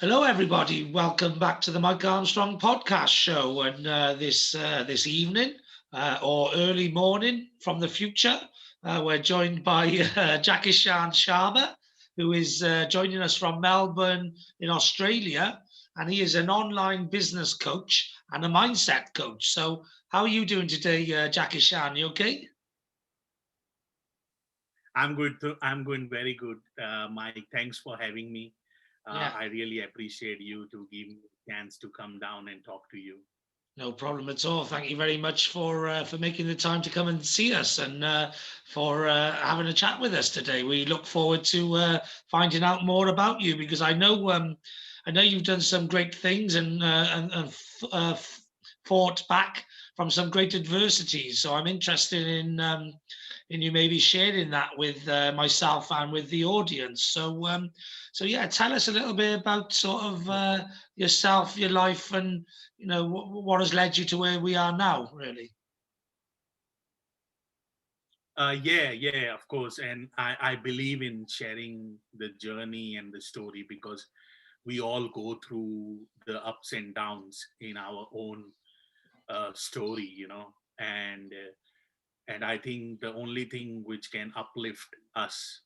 Hello, everybody. Welcome back to the Mike Armstrong podcast show. And this evening or early morning from the future, we're joined by JaiKishaan Sharma, who is joining us from Melbourne in Australia. And he is an online business coach and a mindset coach. So, how are you doing today, JaiKishaan? You okay? I'm good. I'm going very good, Mike. Thanks for having me. Yeah. I really appreciate you to give me a chance to come down and talk to you. No problem at all. Thank you very much for making the time to come and see us and for having a chat with us today. We look forward to finding out more about you because I know you've done some great things and fought back from some great adversities. So I'm interested in you maybe sharing that with myself and with the audience. So yeah, tell us a little bit about sort of yourself, your life, and what has led you to where we are now, really. Yeah, of course. And I believe in sharing the journey and the story because we all go through the ups and downs in our own story, and I think the only thing which can uplift us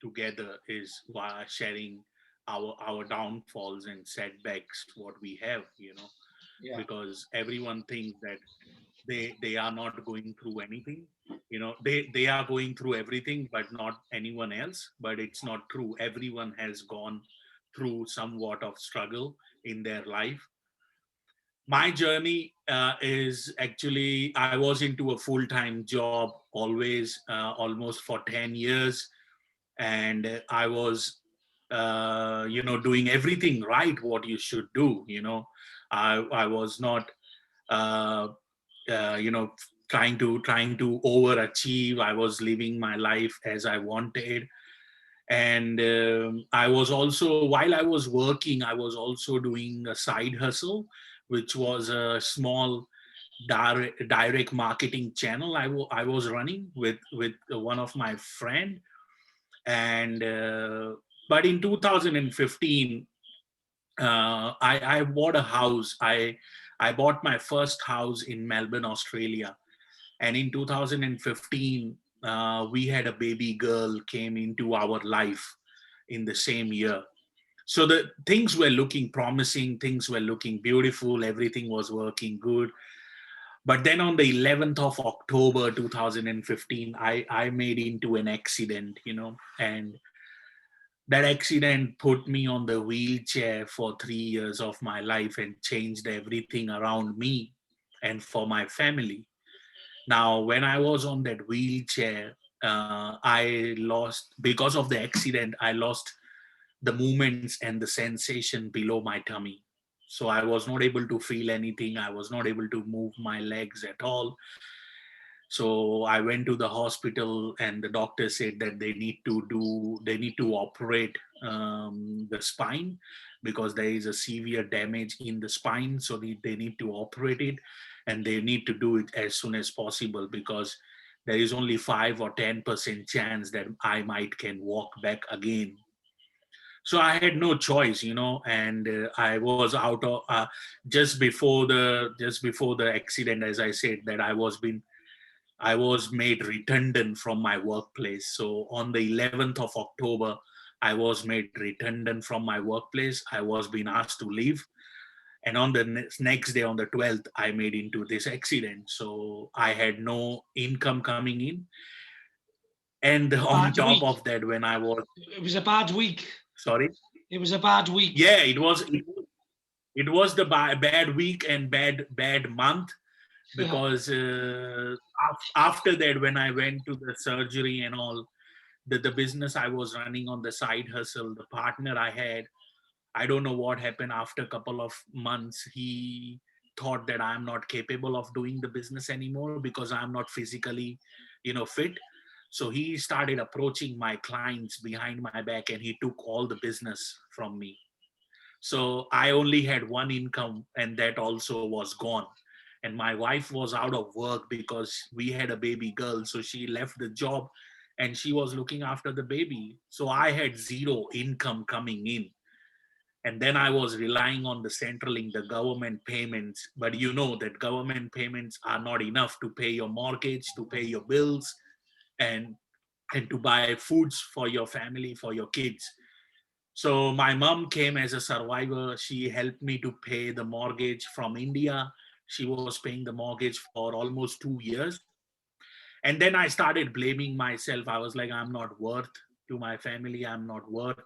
together is while sharing our downfalls and setbacks what we have, Yeah. because everyone thinks that they are not going through anything. They are going through everything but not anyone else, but it's not true. Everyone has gone through somewhat of struggle in their life. My journey is actually, I was into a full-time job always, almost for 10 years, and I was doing everything right what you should do. I was not uh, you know trying to overachieve. I was living my life as I wanted. And I was also, while I was working, I was also doing a side hustle, which was a small direct marketing channel I was running with one of my friend. And but in 2015, I bought a house. I bought my first house in Melbourne, Australia. And in 2015, we had a baby girl came into our life in the same year. So the things were looking promising, things were looking beautiful, everything was working good. But then on the 11th of October 2015, I made into an accident, and that accident put me on the wheelchair for 3 years of my life and changed everything around me and for my family. Now, when I was on that wheelchair, I lost, because of the accident, I lost the movements and the sensation below my tummy. So I was not able to feel anything. I was not able to move my legs at all. So I went to the hospital, and the doctor said that they need to operate the spine because there is a severe damage in the spine. So they need to operate it, and they need to do it as soon as possible because there is only 5 or 10% chance that I might can walk back again. So I had no choice, and I was out of just before the accident, as I said, that I was made redundant from my workplace. So on the 11th of October, I was made redundant from my workplace. I was being asked to leave. And on the next day, on the 12th, I made into this accident. So I had no income coming in. And on Bad top week. of that, when I was, It was a bad week. sorry, It was a bad week. yeah, it was the bad week and bad month, Yeah. because after that, when I went to the surgery and all, the business I was running on the side hustle, the partner I had, I don't know what happened. After a couple of months, he thought that I'm not capable of doing the business anymore because I'm not physically, fit. So he started approaching my clients behind my back, and he took all the business from me. So I only had one income, and that also was gone. And my wife was out of work because we had a baby girl. So she left the job and she was looking after the baby. So I had zero income coming in. And then I was relying on the Centrelink, the government payments. But you know that government payments are not enough to pay your mortgage, to pay your bills, and to buy foods for your family, for your kids. So my mom came as a survivor. She helped me to pay the mortgage from India. She was paying the mortgage for almost 2 years. And then I started blaming myself. I was like, I'm not worth to my family. I'm not worth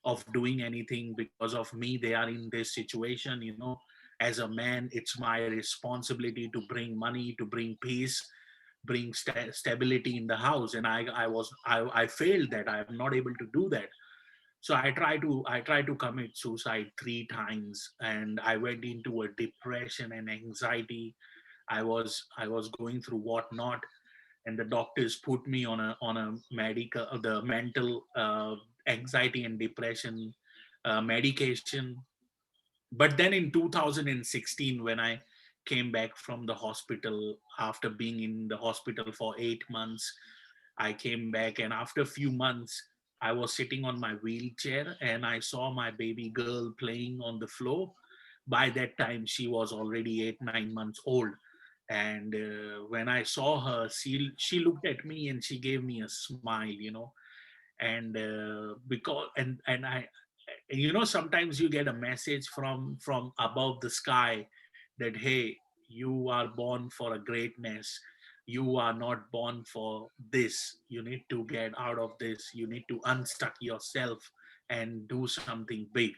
of doing anything because of me. They are in this situation, you know. As a man, it's my responsibility to bring money, to bring peace, bring stability in the house. And I failed that. I'm not able to do that. So I tried to commit suicide 3 times, and I went into a depression and anxiety. I was going through whatnot, and the doctors put me on a medical, the mental anxiety and depression medication. But then in 2016, when I came back from the hospital after being in the hospital for 8 months, I came back, and after a few months, I was sitting on my wheelchair and I saw my baby girl playing on the floor. By that time, she was already 8, 9 months old. And when I saw her, she looked at me and she gave me a smile, you know. And because and I you know, sometimes you get a message from above the sky that, hey, you are born for a greatness. You are not born for this. You need to get out of this. You need to unstuck yourself and do something big.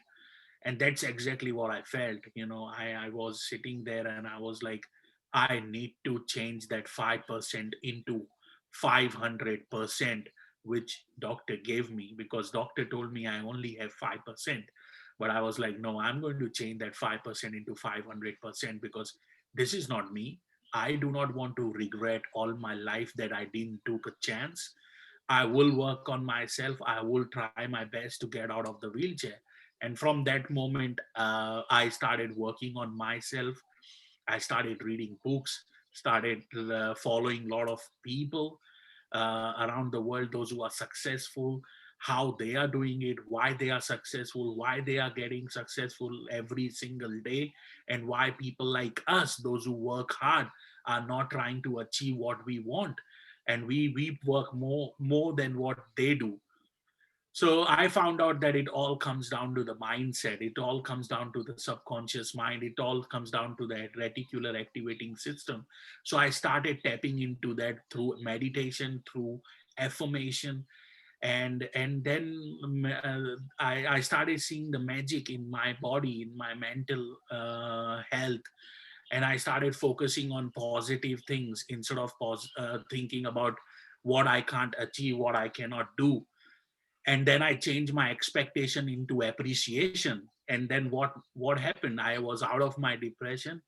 And that's exactly what I felt. You know, I was sitting there and I was like, I need to change that 5% into 500%, which doctor gave me, because doctor told me I only have 5%. But I was like, no, I'm going to change that 5% into 500%, because this is not me. I do not want to regret all my life that I didn't took a chance. I will work on myself. I will try my best to get out of the wheelchair. And from that moment, I started working on myself. I started reading books, started following a lot of people around the world, those who are successful, how they are doing it, why they are successful, why they are getting successful every single day, and why people like us, those who work hard, are not trying to achieve what we want. And we work more than what they do. So I found out that it all comes down to the mindset. It all comes down to the subconscious mind. It all comes down to that reticular activating system. So I started tapping into that through meditation, through affirmation, and then I started seeing the magic in my body, in my mental health. And I started focusing on positive things instead of thinking about what I can't achieve, what I cannot do. And then I changed my expectation into appreciation. And then what happened, I was out of my depression,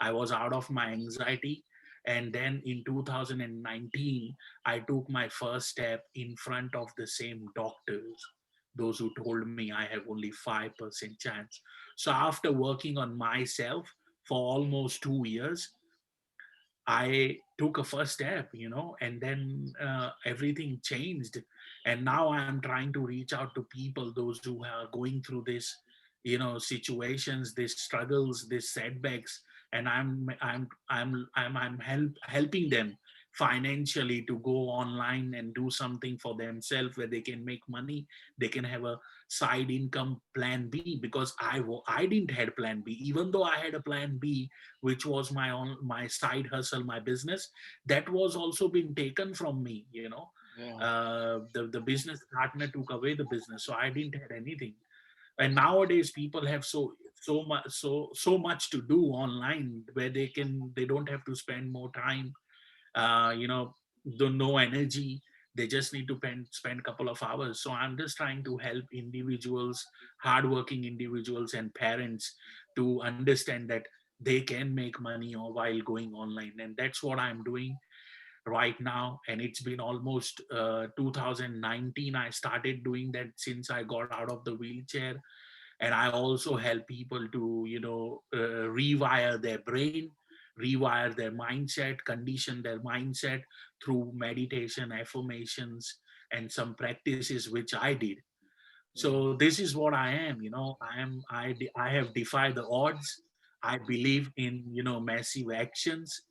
I was out of my anxiety. And then in 2019, I took my first step in front of the same doctors, those who told me I have only 5% chance. So after working on myself for almost 2 years, I took a first step, you know, and then everything changed. And now I'm trying to reach out to people, those who are going through this, you know, situations, these struggles, these setbacks, and I'm helping them financially to go online and do something for themselves where they can make money, they can have a side income plan B, because I didn't had plan B, even though I had a plan B, which was my side hustle, my business. That was also been taken from me, you know. Yeah. The business partner took away the business, so I didn't have anything. And nowadays people have so much to do online, where they don't have to spend more time, you know, the no energy. They just need to spend a couple of hours. So I'm just trying to help individuals, hardworking individuals and parents, to understand that they can make money while going online. And that's what I'm doing right now. And it's been almost 2019 I started doing that, since I got out of the wheelchair. And I also help people to, you know, rewire their brain, rewire their mindset, condition their mindset through meditation, affirmations, and some practices which I did. So this is what I am. I have defied the odds. I believe in massive actions,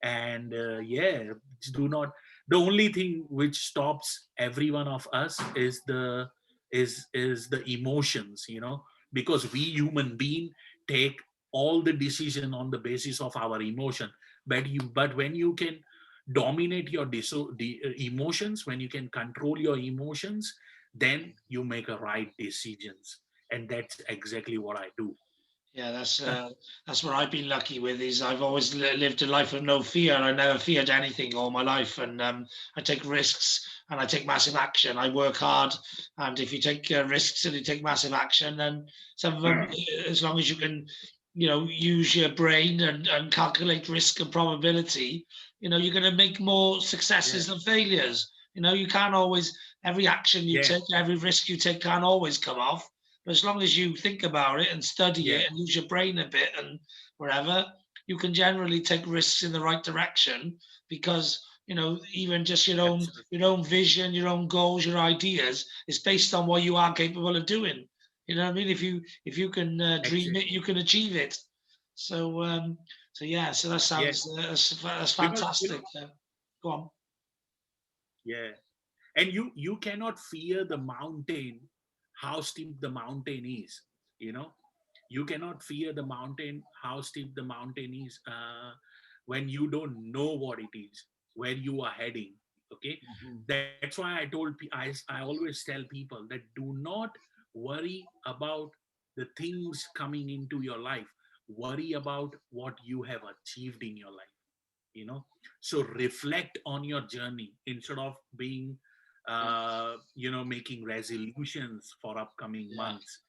and yeah, do not. The only thing which stops every one of us is the emotions. Because we human being take all the decision on the basis of our emotion. But when you can dominate your emotions, when you can control your emotions, then you make a right decisions, and that's exactly what I do. Yeah, that's what I've been lucky with. Is I've always lived a life of no fear. I never feared anything all my life, and I take risks and I take massive action. I work hard, and if you take risks and you take massive action, then some of them, as long as you can, use your brain and calculate risk and probability, you're going to make more Yeah, successes than failures. You can't always every action you yeah, take, every risk you take can't always come off. But as long as you think about it and study yeah, it and use your brain a bit and wherever, you can generally take risks in the right direction because even just absolutely. your own vision, your own goals, your ideas is based on what you are capable of doing. You know what I mean? If you can dream it, Exactly. you can achieve it. So so yeah, so that Yeah, sounds that's because fantastic. Go on. yeah, and you cannot fear the mountain, how steep the mountain is. You know, you cannot fear the mountain, how steep the mountain is, when you don't know what it is, where you are heading. Okay, Mhm. that's why I always tell people that do not worry about the things coming into your life. Worry about what you have achieved in your life. So reflect on your journey instead of being Yeah, making resolutions for upcoming yeah, months.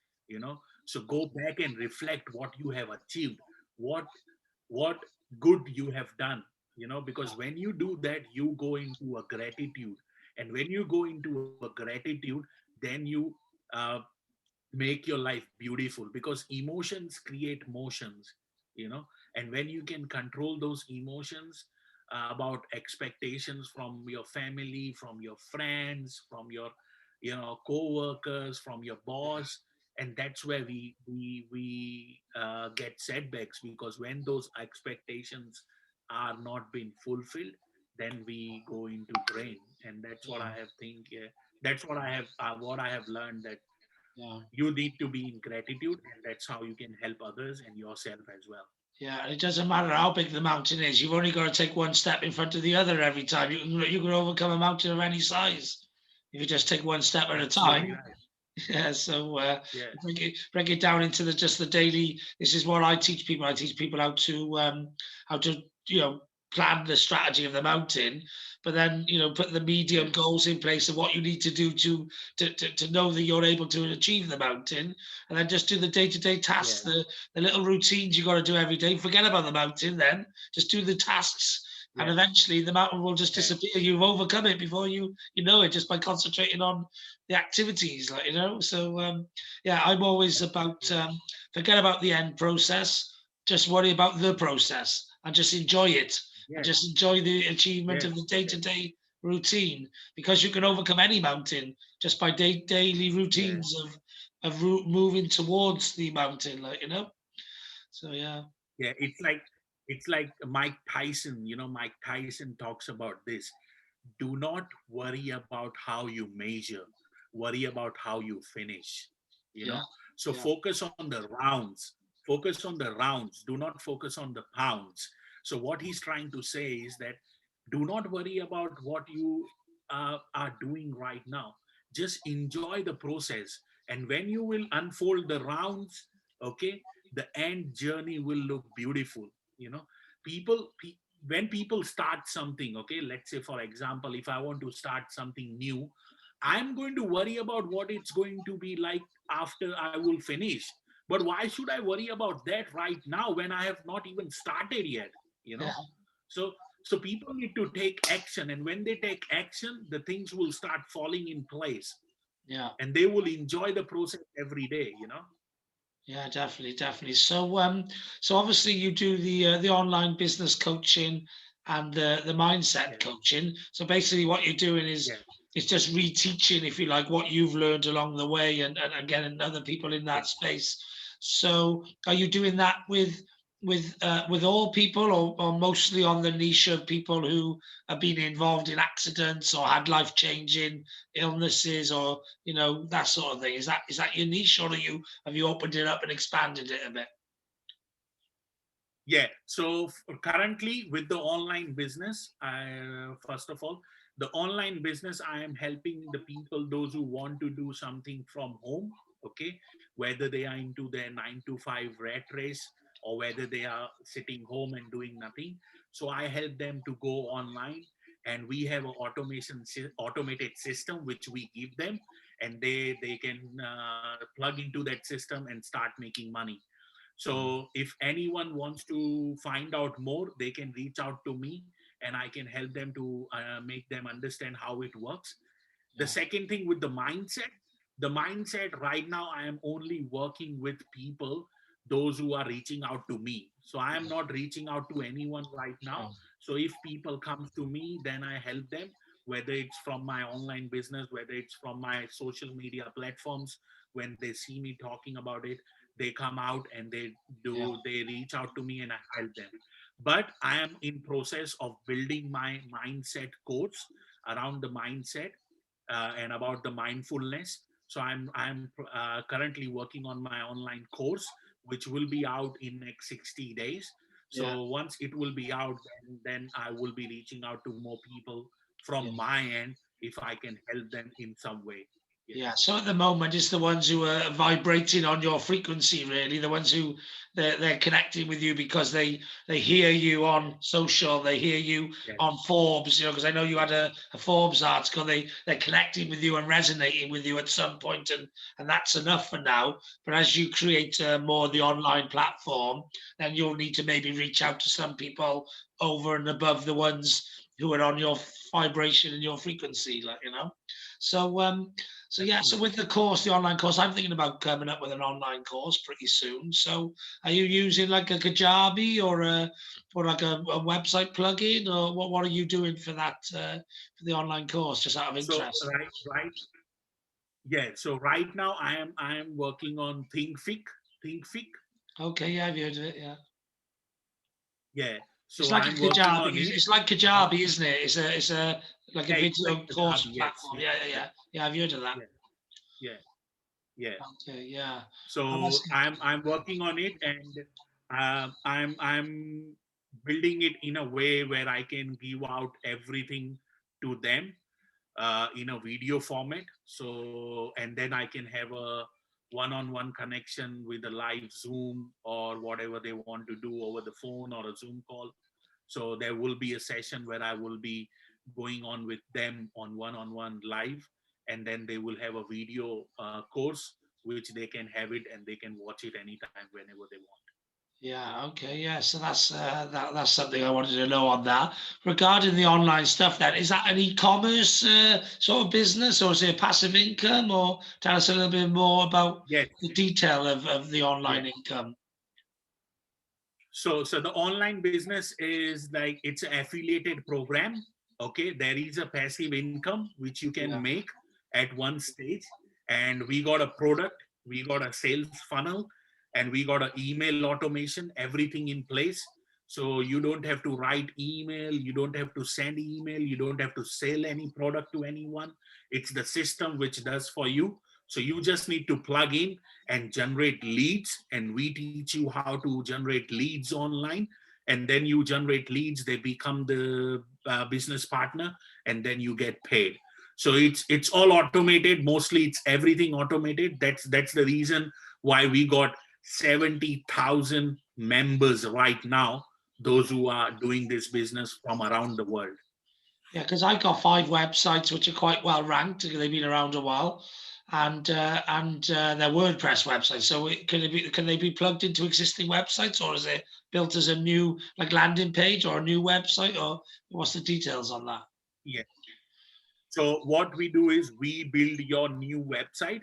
So go back and reflect what you have achieved, what what good you have done. Because when you do that, you go into a gratitude, and when you go into a gratitude, then you uh, make your life beautiful, because emotions create motions. you know and when you can control those emotions, about expectations from your family, from your friends, from your co-workers, from your boss. And that's where we get setbacks, because when those expectations are not being fulfilled, then we go into drain. And that's what yeah, I have think that's what I have learned, that yeah. you need to be in gratitude, and that's how you can help others and yourself as well. Yeah, and it doesn't matter how big the mountain is. You've only got to take one step in front of the other every time. You can overcome a mountain of any size if you just take one step at a Absolutely time. right. Yeah, so Yeah, break it down into just the daily. This is what I teach people. I teach people how to plan the strategy of the mountain, but then put the medium yeah, goals in place of what you need to do to know that you're able to achieve the mountain, and then just do the day-to-day tasks, yeah, the little routines you got to do every day. Forget about the mountain, then just do the tasks. And yeah, eventually the mountain will just yeah, disappear. You've overcome it before you know it, just by concentrating on the activities, so yeah, I'm always about yeah, forget about the end process, just worry about the process and just enjoy it, and yeah, just enjoy the achievement yeah, of the yeah, day-to-day routine, because you can overcome any mountain just by daily yeah, routines of moving towards the mountain, so yeah. yeah. It's like Mike Tyson. Mike Tyson talks about this. Do not worry about how you measure. Worry about how you finish. You Yeah, know. So yeah, focus on the rounds. Focus on the rounds. Do not focus on the pounds. So what he's trying to say is that do not worry about what you are doing right now. Just enjoy the process, and when you will unfold the rounds, okay, the end journey will look beautiful. you know when people start something, okay, let's say for example, if I want to start something new, I'm going to worry about what it's going to be like after I will finish. But why should I worry about that right now when I have not even started yet? you yeah, know so so people need to take action, and when they take action, the things will start falling in place, yeah. and they will enjoy the process every day. Yeah, definitely, definitely. So obviously you do the online business coaching and the mindset Yeah, coaching. So basically, what you're doing is yeah, it's just reteaching, if you like, what you've learned along the way, and again, other people in that Yeah. space. So, are you doing that with all people, or mostly on the niche of people who have been involved in accidents or had life changing illnesses, or that sort of thing? Is that your niche, or have you opened it up and expanded it a bit? Yeah. So currently with the online business, first of all, the online business, I am helping the people, those who want to do something from home. Okay. Whether they are into their 9 to 5 rat race, or whether they are sitting home and doing nothing. So I help them to go online, and we have an automated system which we give them, and they can plug into that system and start making money. So if anyone wants to find out more, they can reach out to me, and I can help them to make them understand how it works. The Yeah, second thing, with the mindset right now, I am only working with people, those who are reaching out to me. So I am yeah, not reaching out to anyone right now. sure. So if people comes to me, then I help them, whether it's from my online business, whether it's from my social media platforms. When they see me talking about it, they come out and Yeah, they reach out to me, and I help them. But I am in process of building my mindset course around the mindset, and about the mindfulness. So I'm currently working on my online course, which will be out in next 60 days. yeah, So once it will be out, then I will be reaching out to more people yeah. from my end, if I can help them in some way. Yeah, Yes. so at the moment, it's the ones who are vibrating on your frequency, really, the ones who they're connecting with you because they hear you on social, they hear you Yes. on Forbes, because I know you had a Forbes article. They're connecting with you and resonating with you at some point, and that's enough for now. But as you create more of the Yes. online platform, then you'll need to maybe reach out to some people over and above the ones who are on your vibration and your frequency, like. So so yeah, so Absolutely. with the course, the online course, I'm thinking about coming up with an online course pretty soon. So are you using like a Kajabi or like a website plugin, or what are you doing for that for the online course, just out of So interest? yeah. So right now I am working on ThinkFic. Okay, yeah, I've heard of it. Yeah, Yeah. it's So like a I'm working Kajabi. on it. It's like Uh, Kajabi, isn't it? It's a like a yeah, it's like video course Kajabi. Yes. platform. Yes. Yeah, yeah, Yes. yeah. Yeah, I've heard of that. Yeah. Yeah. Yeah. Okay, yeah. Oh, So that's I'm working on it, and I'm building it in a way where I can give out everything to them, in a video format. So, and then I can have a one-on-one connection with a live Zoom or whatever they want to do over the phone or a Zoom call. So there will be a session where I will be going on with them on one-on-one live, and then they will have a video course which they can have it, and they can watch it anytime whenever they want. Yeah, okay, yeah. So that's something I wanted to know on that. Regarding the online stuff, then, is that an e-commerce sort of business, or is it a passive income? Or tell us a little bit more about Yes, the detail of the yes. online income. So the online business is like, it's an affiliated program. Okay, there is a passive income which you can Yeah, make at one stage, and we got a product, we got a sales funnel, and we got a email automation, everything in place. So you don't have to write email, you don't have to send email, you don't have to sell any product to anyone. It's the system which does for you. So you just need to plug in and generate leads, and we teach you how to generate leads online. And then you generate leads, they become the business partner, and then you get paid. So it's all automated. Mostly it's everything automated. That's the reason why we got 70,000 members right now, those who are doing this business from around the world. yeah, because I've got 5 websites which are quite well ranked. They've been around a while, and they're WordPress websites. So can they be plugged into existing websites, or is it built as a new like landing page or a new website, or what's the details on that? Yeah. So what we do is we build your new website.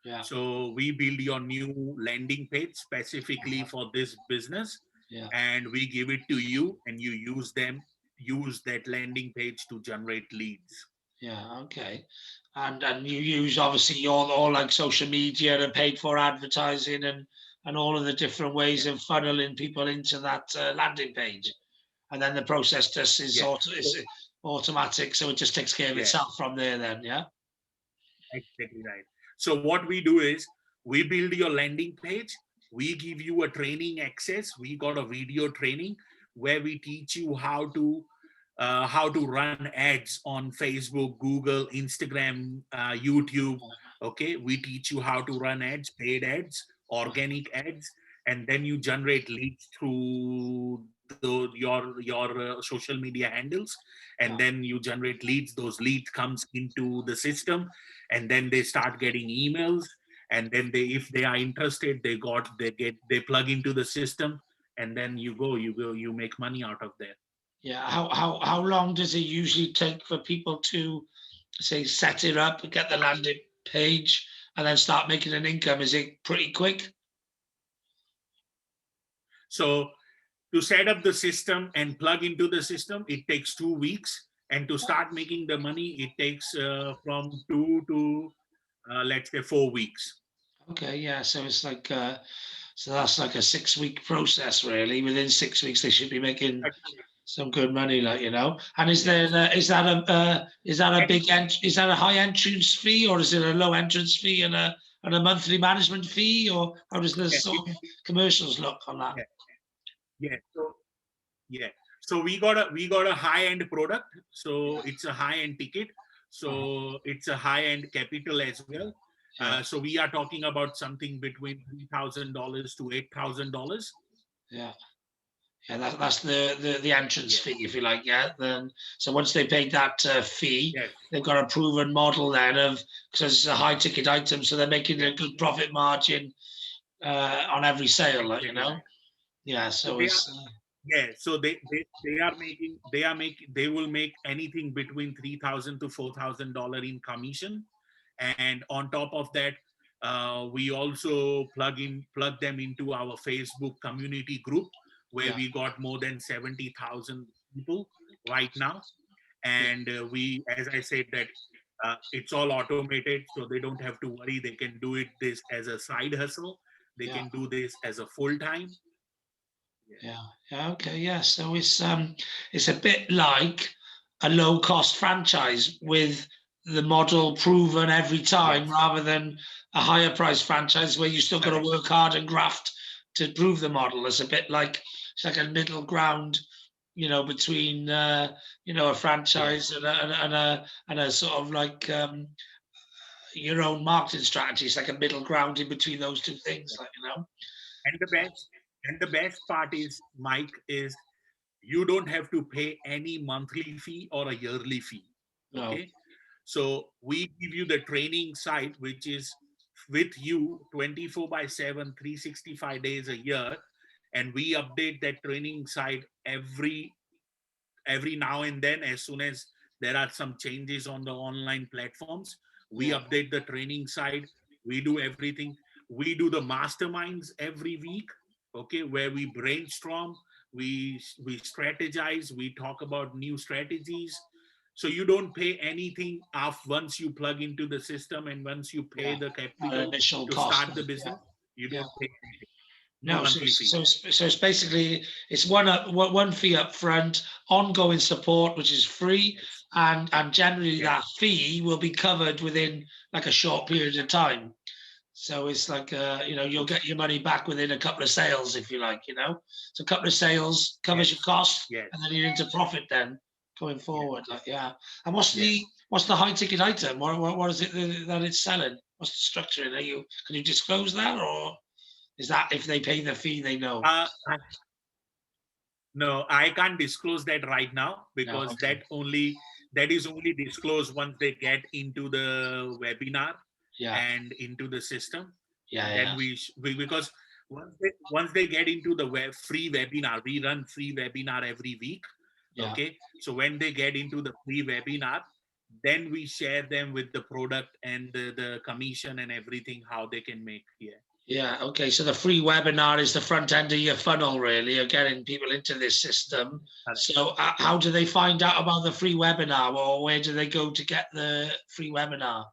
Yeah. So we build your new landing page specifically Uh-huh. for this business, Yeah. and we give it to you, and you use that landing page to generate leads. Yeah, okay. And you use obviously all like social media and paid for advertising and all of the different ways Yeah, of funneling people into that landing yeah, page. And then the process just yeah. is So automatic, so it just takes care of yeah, itself from there then, yeah? exactly right. So what we do is we build your landing page. We give you a training access. We got a video training where we teach you how to run ads on Facebook, Google, Instagram, YouTube. Okay, we teach you how to run ads, paid ads, organic ads, and then you generate leads through your social media handles, and Yeah. then you generate leads. Those leads comes into the system, and then they start getting emails, and then they, if they are interested, they plug into the system, and then you make money out of there. Yeah. How long does it usually take for people to say set it up, get the landing page, and then start making an income? Is it pretty quick? So to set up the system and plug into the system, it takes 2 weeks, and to start making the money, it takes from 2 to let's say 4 weeks. Okay, yeah. So it's like so that's like a 6 week process really. Within 6 weeks they should be making some good money, like And is there Yes. is that a And is that a high entrance fee, or is it a low entrance fee and a monthly management fee, or how does the yeah, sort of commercials look on that? yeah, yeah. Yeah. So we got a high end product. So Yeah, it's a high end ticket. uh-huh. So it's a high end capital as well. Yeah, So we are talking about something between $3,000 to $8,000. yeah. Yeah, that's the entrance Yeah. fee, if you like. Yeah. Then so once they paid that fee, Yes. they've got a proven model then of because it's a high ticket item, so they're making Yeah. a good profit margin on every sale. Like, Exactly right. Yeah. So So they are, it's yeah. So they will make anything between 3,000 to $4,000 in commission, and on top of that, we also plug them into our Facebook community group, where yeah, we got more than 70,000 people right now. yeah, And we, as I said, that it's all automated, so they don't have to worry. They can do it this as a side hustle. They yeah. can do this as a full time. Yeah. Yeah. Yeah. Okay. Yeah. So it's a bit like a low cost franchise with the model proven every time, Yes. rather than a higher price franchise where you still got to Correct. work hard and graft to prove the model. It's a bit like it's like a middle ground, between a Yeah. franchise and a sort of like your own marketing strategy. It's like a middle ground in between those two things, like And the best part is, Mike, is you don't have to pay any monthly fee or a yearly fee. No. Okay. So we give you the training site, which is with you 24 by 7, 365 days a year. And we update that training site every now and then. As soon as there are some changes on the online platforms, we Yeah. update the training side. We do everything. We do the masterminds every week, okay, where we brainstorm, we strategize, we talk about new strategies. So you don't pay anything off once you plug into the system, and once you pay Yeah. the An capital initial to cost. start the Yeah. business. You Yeah. don't pay anything. No No, monthly fee. so it's basically it's one fee up front, ongoing support which is free, Yes. and generally Yes. that fee will be covered within like a short period of time. So it's like you'll get your money back within a couple of sales if you like. So a couple of sales covers your Yes. cost, Yes. and then you're into profit then going Yes. forward. Like, yeah. And what's Yes. the high ticket item? What is it that it's selling? What's the structure? Can you disclose that, or is that if they pay the fee, they know? Uh, no, I can't disclose that right now, No. because Okay. that is only disclosed once they get into the webinar Yeah. and into the system. Yeah. Then Yeah. we because once they get into the free webinar, we run free webinar every week. Yeah. Okay, so when they get into the free webinar, then we share them with the product and the commission and everything, how they can make. Yeah. Yeah. Okay. So the free webinar is the front end of your funnel, really, of getting people into this system. So how do they find out about the free webinar, or where do they go to get the free webinar?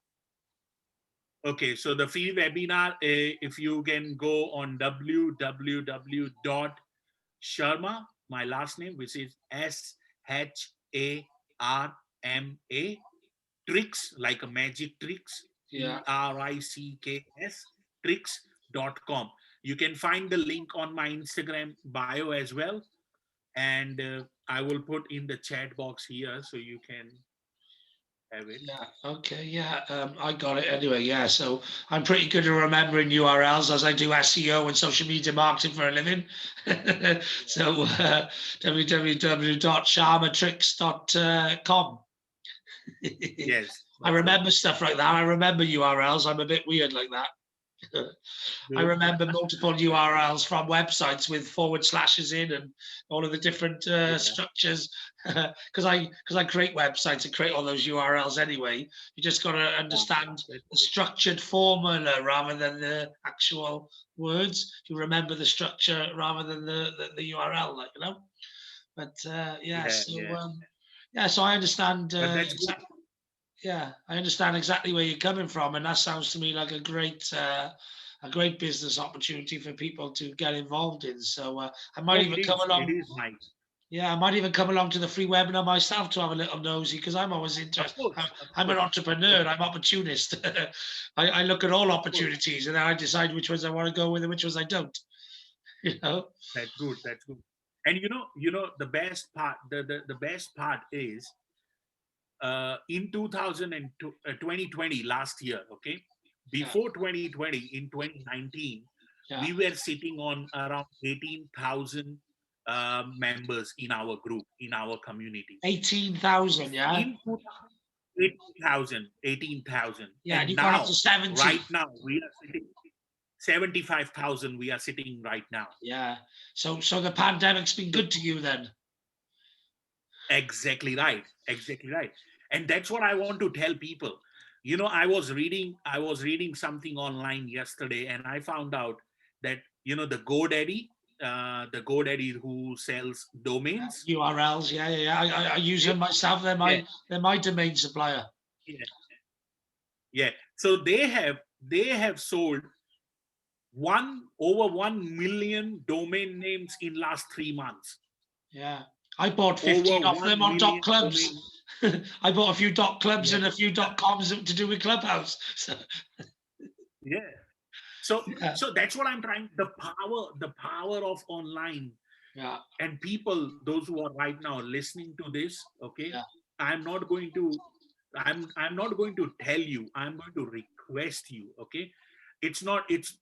Okay, so the free webinar, if you can go on www.sharma, my last name, which is SHARMA, tricks, like a magic tricks, Yeah. TRICKS, tricks.com. You can find the link on my Instagram bio as well. And I will put in the chat box here so you can have it. Yeah. Okay. Yeah. I got it anyway. Yeah. So I'm pretty good at remembering URLs as I do SEO and social media marketing for a living. So www.sharmatricks.com. Yes, I that's right. remember stuff like that. I remember URLs. I'm a bit weird like that. I Good. remember multiple URLs from websites with forward slashes in and all of the different Yeah. structures. Because I create websites and create all those URLs anyway. You just got to understand That's the good. structured formula rather than the actual words. You remember the structure rather than the URL, like, you know. But yeah, Yeah, so yeah. yeah, so I understand. But that's good. Yeah, I understand exactly where you're coming from, and that sounds to me like a great business opportunity for people to get involved in. So I might Oh, even it come is. It along. is nice. Yeah, I might even come along to the free webinar myself to have a little nosy because I'm always Of interested. I'm, course, of I'm an course, of course, entrepreneur. I'm opportunist. I look at all of course. opportunities and then I decide which ones I want to go with and which ones I don't. You know. That's good. That's good. And the best part, the best part is in 2020 last year, okay? Yeah. Before 2020, in 2019, Yeah. we were sitting on around 18,000 members in our group, in our community. 18,000. Yeah. In 18,000, 18,000. Yeah. And And you got up to now, 70. right now, we are sitting 75,000 we are sitting right now. Yeah. So the pandemic's been So good to you then. exactly right. Exactly right. And that's what I want to tell people. I was reading something online yesterday and I found out that, the GoDaddy who sells domains. URLs, yeah, yeah, yeah. I use Yeah, them myself. yeah, They're my domain supplier. yeah, yeah. So they have sold over 1 million domain names in last 3 months. Yeah, I bought Over 15 off them 1 on dot million clubs. domain. I bought a few dot clubs Yeah, and a few dot coms to do with Clubhouse. So, yeah. So yeah, so that's what I'm trying. The power of online. yeah, And people, those who are right now listening to this, okay, yeah, I'm not going to I'm not going to tell you, I'm going to request you, okay?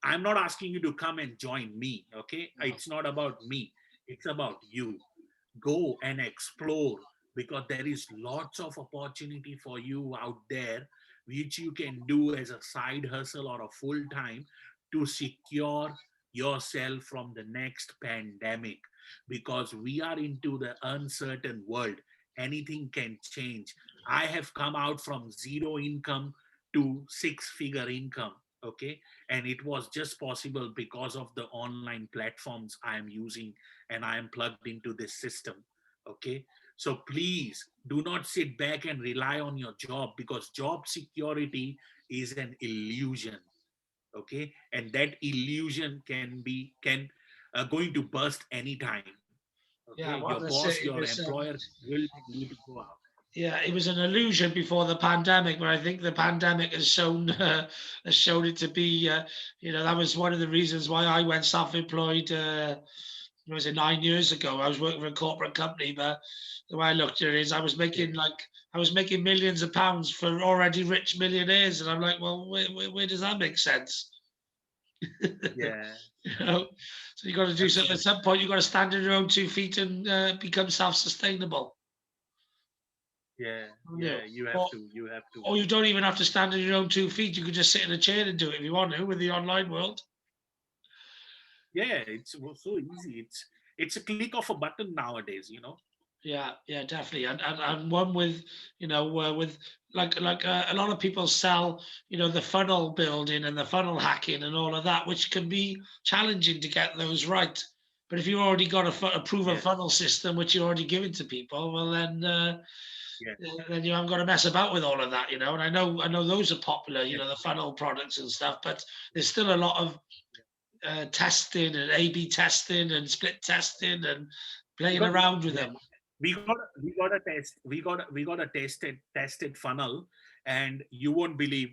I'm not asking you to come and join me, okay? no, It's not about me, it's about you. Go and explore, because there is lots of opportunity for you out there which you can do as a side hustle or a full time to secure yourself from the next pandemic, because we are into the uncertain world. Anything can change. I have come out from zero income to six-figure income, okay? And it was just possible because of the online platforms I am using, and I am plugged into this system, okay? So please do not sit back and rely on your job, because job security is an illusion, okay? And that illusion can going to burst anytime, okay? yeah. Your Well, boss, that's it. your employer will tell you to go out. Yeah, it was an illusion before the pandemic, but I think the pandemic has shown it to be. That was one of the reasons why I went self-employed. Was it 9 years ago? I was working for a corporate company, but the way I looked at it is Yeah, I was making millions of pounds for already rich millionaires, and I'm like, well, where does that make sense? yeah, You know, so you got to do something at absolutely. some point. You got to stand on your own 2 feet and become self-sustainable. Yeah, You know, yeah, you have or to, you have to. or you don't even have to stand on your own 2 feet. You could just sit in a chair and do it if you want to with the online world. Yeah, it's so easy. It's a click of a button nowadays. Yeah, yeah, definitely, and one with, with like a lot of people sell, the funnel building and the funnel hacking and all of that, which can be challenging to get those right. But if you've already got a proven Yeah, funnel system which you're already giving to people, well yeah. then you haven't got to mess about with all of that, And I know those are popular, Yes, the funnel products and stuff, but there's still a lot of testing and A/B testing and split testing and playing because around with yeah, them. we got a test we got a tested funnel, and you won't believe,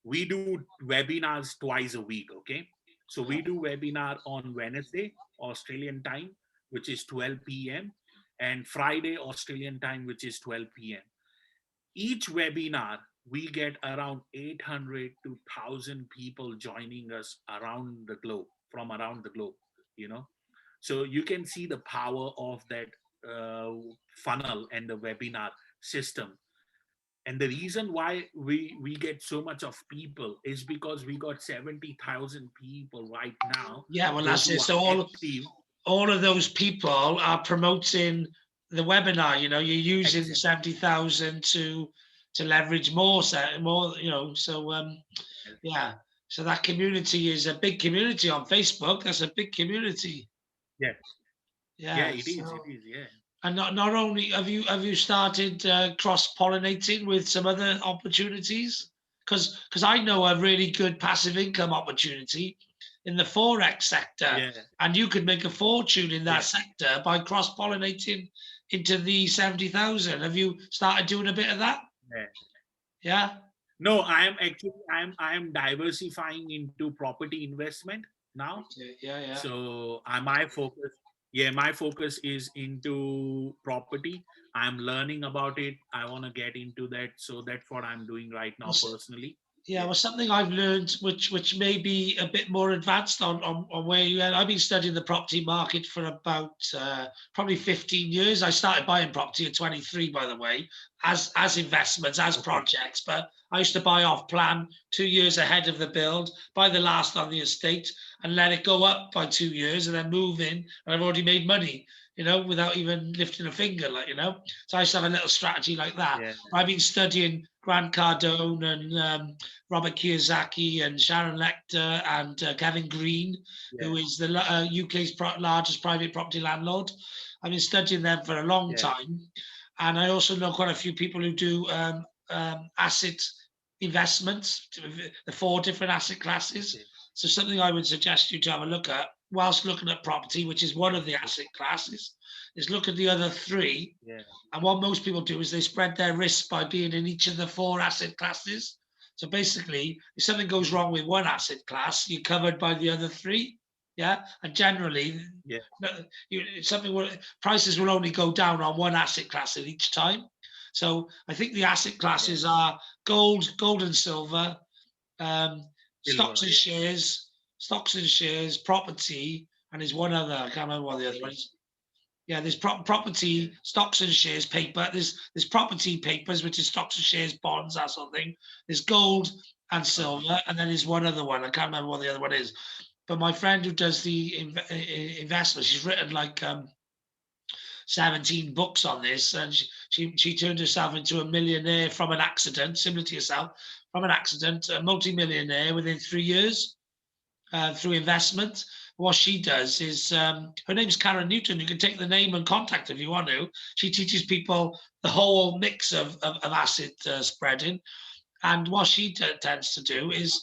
we do webinars twice a week. Okay, so we do webinar on Wednesday Australian time, which is 12 p.m., and Friday Australian time, which is 12 p.m. Each webinar we get around 800 to 1000 people joining us around the globe, from around the globe, you know so you can see the power of that uh, funnel and the webinar system. And the reason why we get so much of people is because we got 70,000 people right now, Yeah, well, those that's who it. are So active. all of those people are promoting the webinar. You're using the Exactly. 70,000 to leverage more, more. So yeah. So that community is a big community on Facebook. That's a big community. Yeah, yeah, Yeah. it is, it So is, yeah. and not only have you started cross pollinating with some other opportunities, because I know a really good passive income opportunity in the forex sector, Yeah, and you could make a fortune in that yeah, sector by cross pollinating into the 70,000. Have you started doing a bit of that? yeah. Yeah. No, I am diversifying into property investment now. Okay. Yeah. Yeah. So my focus, yeah, my focus is into property. I'm learning about it. I want to get into that. So that's what I'm doing right now Well, personally. yeah, Yeah. well, something I've learned, which may be a bit more advanced on where you are. I've been studying the property market for about probably 15 years. I started buying property at 23, by the way, as investments, as Okay. projects. But I used to buy off plan 2 years ahead of the build, buy the last on the estate, and let it go up by 2 years, and then move in. And I've already made money, without even lifting a finger, So I used to have a little strategy like that. Yeah. I've been studying Grant Cardone and Robert Kiyosaki and Sharon Lecter and Kevin Green, Yeah. who is the UK's largest private property landlord. I've been studying them for a long Yeah. time. And I also know quite a few people who do asset investments, the four different asset classes. Okay. So something I would suggest you to have a look at whilst looking at property, which is one of the Okay. asset classes, is look at the other three. Yeah. And what most people do is they spread their risk by being in each of the four asset classes. So basically, if something goes wrong with one asset class, you're covered by the other three. Yeah, and generally, Yeah. something prices will only go down on one asset class at each time. So I think the asset Yeah. classes are gold and silver, um, Silver. Yeah. stocks and shares, property, and there's one other. I can't remember what the other one Property. is. Yeah, there's Yeah. property, stocks and shares paper. There's property papers, which is stocks and shares, bonds, that sort of thing. There's gold and Uh-huh. silver, and then there's one other one. I can't remember what the other one is. But my friend who does the investment, she's written like 17 books on this, and she turned herself into a millionaire from an accident, similar to yourself, from an accident, a multi-millionaire within 3 years through investment. What she does is, her name's Karen Newton. You can take the name and contact her if you want to. She teaches people the whole mix of asset spreading. And what she tends to do is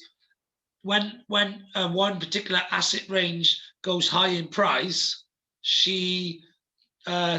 when one particular asset range goes high in price, she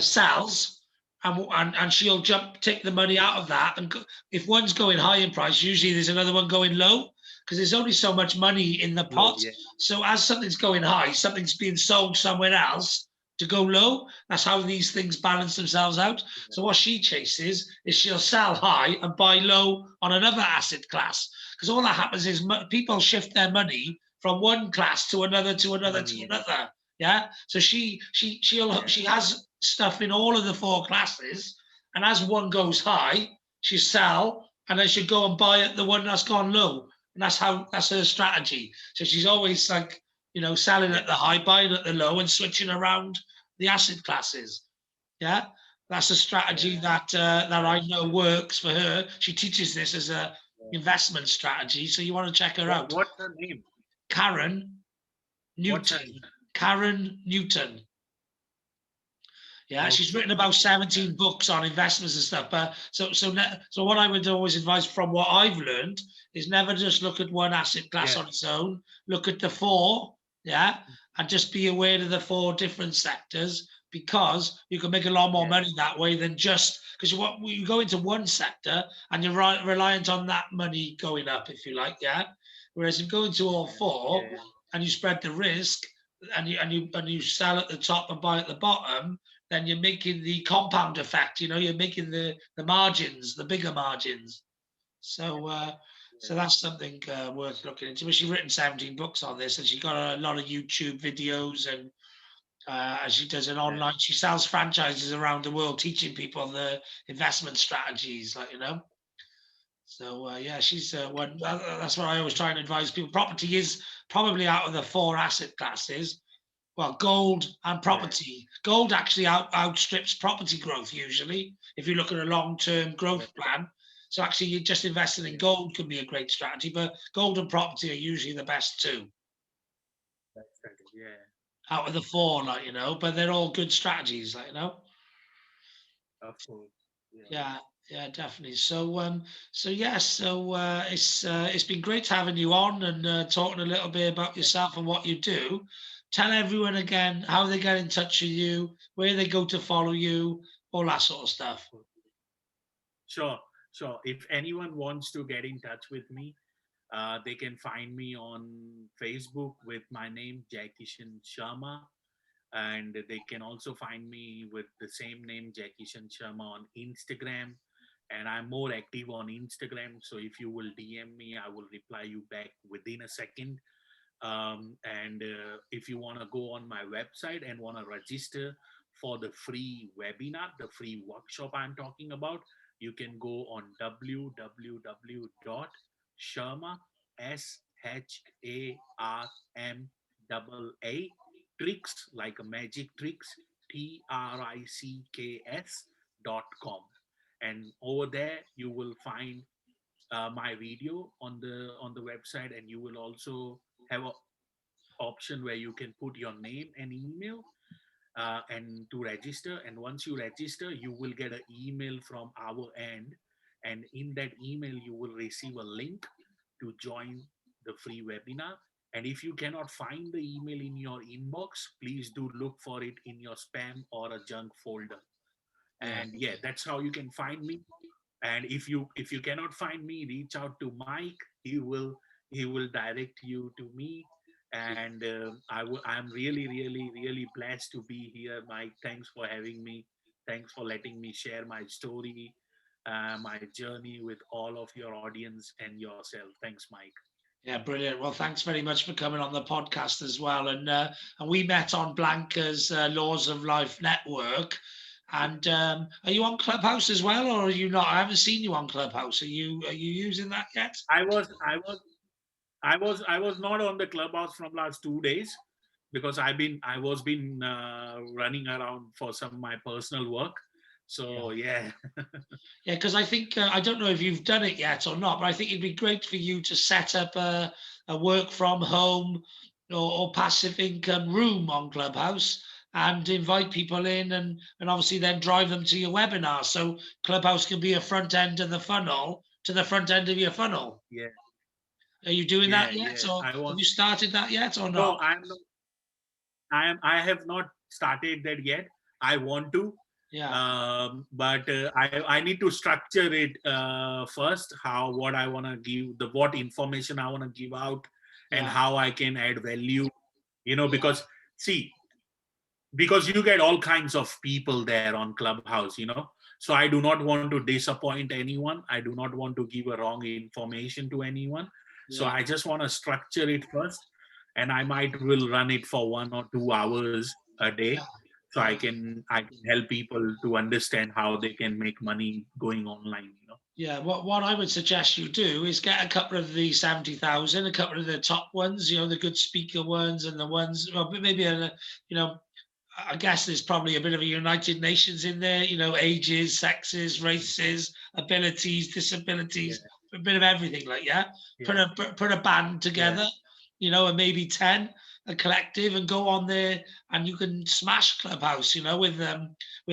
sells, and she'll take the money out of that. And if one's going high in price, usually there's another one going low because there's only so much money in the Low. pot. Yeah. So as something's going high, something's being sold somewhere else to go low. That's how these things balance themselves out. Yeah. So what she chases is she'll sell high and buy low on another asset class, because all that happens is people shift their money from one class to another to another to Money. another. Yeah. So she Yeah. has stuff in all of the four classes, and as one goes high, she sell, and then she go and buy at the one that's gone low, and that's her strategy. So she's always like, selling Yeah. at the high, buying at the low, and switching around the asset classes. Yeah. That's a strategy Yeah. that I know works for her. She teaches this as a investment strategy, so you want to check her out. What's her name? Karen What's her Newton. name? Karen Newton. Yeah, she's Okay. written about Okay. 17 books on investments and stuff. But so what I would always advise from what I've learned is never just look at one asset class Yeah. on its own. Look at the four, yeah, and just be aware of the four different sectors, because you can make a lot more Yeah. money that way than just because you go into one sector and you're reliant on that money going up, if you like, yeah. Whereas if you go into all four Yeah. and you spread the risk and you sell at the top and buy at the bottom, then you're making the compound effect. You're making the margins, the bigger margins. So Yeah. that's something worth looking into. But she's written 17 books on this, and she's got a lot of YouTube videos, and she does an Yeah. online. She sells franchises around the world, teaching people the investment strategies, So yeah, she's one. That's what I always try and advise people. Property is probably out of the four asset classes, well, gold and Yeah. property. Gold actually outstrips property growth usually, if you look at a long-term Yeah. growth plan. So actually, you just investing in Yeah. gold can be a great strategy, but gold and property are usually the best two That's right. Yeah. out of the four, but they're all good strategies, Of course. Yeah. Yeah, yeah, definitely. So yes, it's been great having you on and talking a little bit about Yeah. yourself and what you do. Tell everyone again how they get in touch with you, where they go to follow you, all that sort of stuff. Sure. Sure. If anyone wants to get in touch with me, they can find me on Facebook with my name, JaiKishaan Sharma. And they can also find me with the same name, JaiKishaan Sharma, on Instagram. And I'm more active on Instagram. So if you will DM me, I will reply you back within a second. And if you want to go on my website and want to register for the free webinar, the free workshop I'm talking about, you can go on www.sharma, SHARMA, tricks, like a magic tricks, TRICKS.com. And over there, you will find my video on the website, and you will also have a option where you can put your name and email and to register. And once you register, you will get an email from our end, and in that email you will receive a link to join the free webinar. And if you cannot find the email in your inbox, please do look for it in your spam or a junk folder. Yeah. And yeah, that's how you can find me. And if you cannot find me, reach out to Mike. He will direct you to me. And I'm really, really, really blessed to be here, Mike. Thanks for having me. Thanks for letting me share my story, my journey with all of your audience and yourself. Thanks, Mike. Yeah, brilliant. Well, thanks very much for coming on the podcast as well. And we met on Blanca's Laws of Life Network. And are you on Clubhouse as well, or are you not? I haven't seen you on Clubhouse. Are you using that yet? I was not on the Clubhouse from last 2 days, because I was been running around for some of my personal work. Yeah. So yeah. Yeah, because I think I don't know if you've done it yet or not, but I think it'd be great for you to set up a work from home or passive income room on Clubhouse and invite people in and obviously then drive them to your webinar. So Clubhouse can be a front end of the funnel to the front end of your funnel. Yeah, Are you doing yeah, that yet, yeah. or I have want. you started that yet or No, not? I'm not. I have not started that yet. I want to, Yeah, but I need to structure it first. How what I want to give, the what information I want to give out, and yeah, how I can add value. yeah, Because see, because you get all kinds of people there on Clubhouse. So I do not want to disappoint anyone. I do not want to give a wrong information to anyone. So yeah. I just want to structure it first, and I might will run it for 1 or 2 hours a day, so Yeah. I can help people to understand how they can make money going online. Yeah, what I would suggest you do is get a couple of the 70,000, a couple of the top ones, the good speaker ones, and the ones, well, maybe you know, I guess there's probably a bit of a United Nations in there, you know, ages, sexes, races, abilities, Yeah, disabilities, a bit of everything. Like, yeah, yeah, put a band yeah, together, you know, and maybe 10, a collective, and go on there, and you can smash Clubhouse, you know, with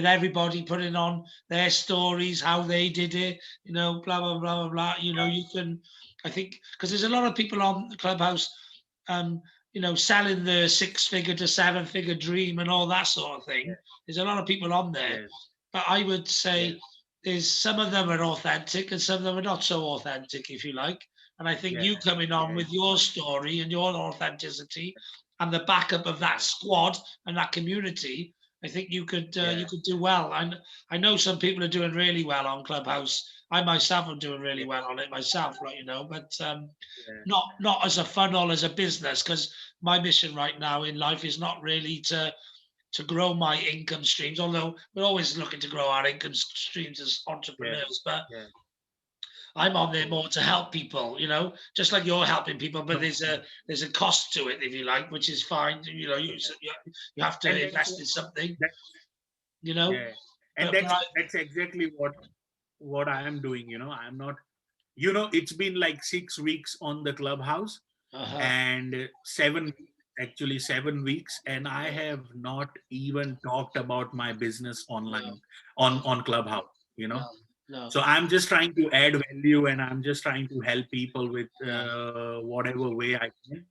everybody putting on their stories, how they did it, you know, blah blah blah blah blah. You know, you can, I think, because there's a lot of people on the Clubhouse, um, you know, selling the 6 figure to 7 figure dream and all that sort of yeah, thing. There's a lot of people on there, yes, but I would yes, say there's some of them are authentic and some of them are not so authentic, if you like. And I think yeah, you coming yeah, on with your exactly. story and your authenticity and the backup of that Yeah, squad and that community, I think yeah, you could do well. And I know some people are doing really well on Clubhouse. I myself am doing really yeah, well on it myself, right? You know, but yeah, not as a funnel as a business, because my mission right now in life is not really to grow my income streams, although we're always looking to grow our income streams as yeah, entrepreneurs. But yeah, I'm of on there course. more to help people, you know, just like you're helping people, but No, there's a cost to it, if you like, which is fine. You know, yeah. you have And to invest in something, that, you know. yeah, and But I, that's exactly what I am doing. I'm not. It's been like 6 weeks on the Clubhouse, uh-huh, and 7 weeks, actually 7 weeks, and I have not even talked about my business no, online no, on Clubhouse. no, no. So I'm just trying to add value, and I'm just trying to help people with Yeah. whatever way I can.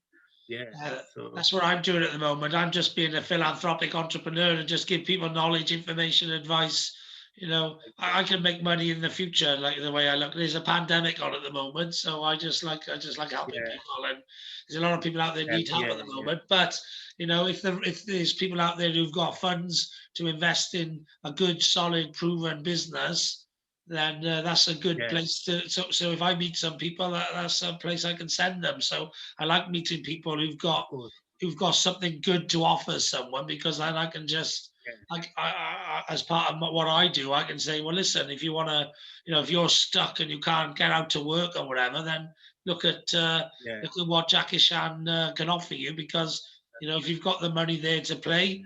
Yeah. So That's what I'm doing at the moment. I'm just being a philanthropic entrepreneur and just give people knowledge, information, advice. You know, I can make money in the future, like the way I look. There's a pandemic on at the moment, so I just like helping yeah, people, and there's a lot of people out there need help yeah, at the yeah, moment. But you know, if there's people out there who've got funds to invest in a good, solid, proven business, then that's a good yeah. place to. So if I meet some people, that's a place I can send them. So I like meeting people Of course. who've got something good to offer someone, because then I can just Yeah, as part of what I do, I can say, well, listen, if you want to, you know, if you're stuck and you can't get out to work or whatever, then look at uh, yeah, look at what JaiKishaan can offer you, because you know if you've got the money there to play,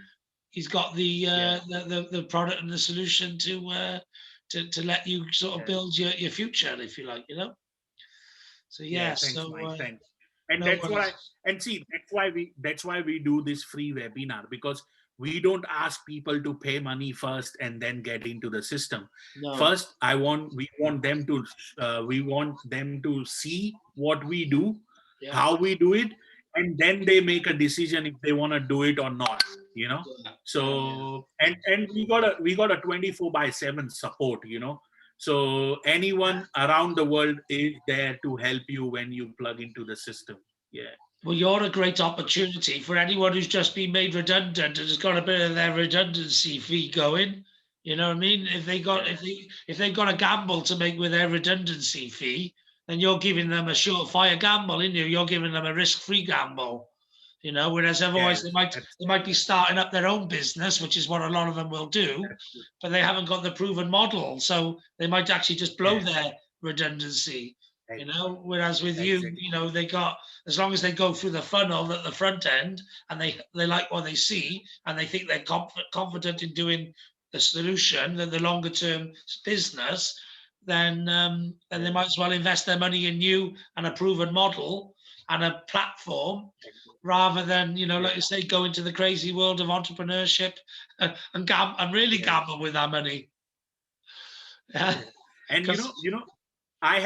he's got yeah, the product and the solution to let you sort of yeah. build your future, if you like, you know. So Yeah, yeah, thanks, Mike. Thanks. And no that's what worries. I and see, that's why we do this free webinar, because we don't ask people to pay money first and then get into the system. No, First, we want them to see what we do, yeah, how we do it, and then they make a decision if they want to do it or not. You know. yeah, yeah, yeah. So and we got a 24/7 support. So anyone around the world is there to help you when you plug into the system. Yeah. Well, you're a great opportunity for anyone who's just been made redundant and has got a bit of their redundancy fee going. You know what I mean? Yeah. If they've got a gamble to make with their redundancy fee, then you're giving them a surefire gamble, isn't you? You're giving them a risk-free gamble. You know, whereas otherwise Yes. they might be starting up their own business, which is what a lot of them will do, That's good. but they haven't got the proven model, so they might actually just blow Yeah. their redundancy. You Ex- know, whereas with you, Exactly. you know, they got, as long as they go through the funnel at the front end and they like what they see and they think they're confident in doing the solution and the longer term business, then they Yeah. might as well invest their money in you and a proven model and a platform, rather than, you know, Yeah. like you say, go into the crazy world of entrepreneurship and really Yeah. gamble with our money. Yeah, Yeah. And because I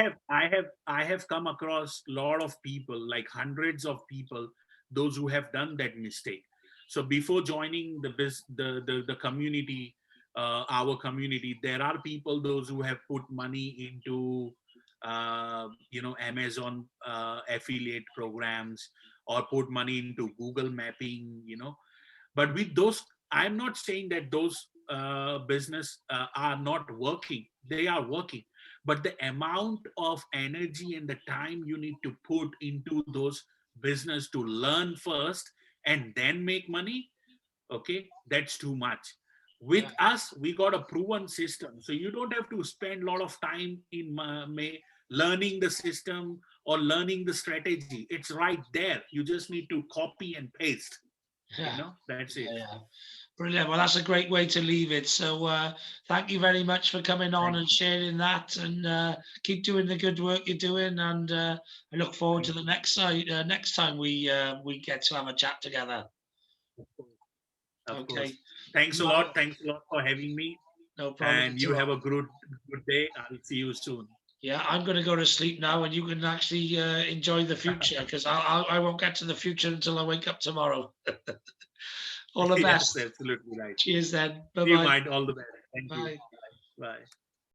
have come across a lot of people, like hundreds of people, those who have done that mistake. So before joining the community, our community, there are people, those who have put money into Amazon affiliate programs, or put money into Google mapping. But with those, I'm not saying that those business are not working. They are working, but the amount of energy and the time you need to put into those business to learn first and then make money, okay, that's too much. With yeah, us, we got a proven system, so you don't have to spend a lot of time in learning the system or learning the strategy. It's right there. You just need to copy and paste. Yeah. That's it. Yeah. Brilliant. Well, that's a great way to leave it. So thank you very much for coming on Thank and you. sharing that, and keep doing the good work you're doing. And I look forward to Thank the you. next time we get to have a chat together. Of course. Of course. Okay. Thanks a You have lot. Thanks a lot for having me. no problem And at you have all. a good day. I'll see you soon. Yeah, I'm going to go to sleep now, and you can actually enjoy the future because I won't get to the future until I wake up tomorrow. All the Yes, best. absolutely right. Cheers then. Bye You bye. mind all the best. Thank you. Bye. Bye. Bye.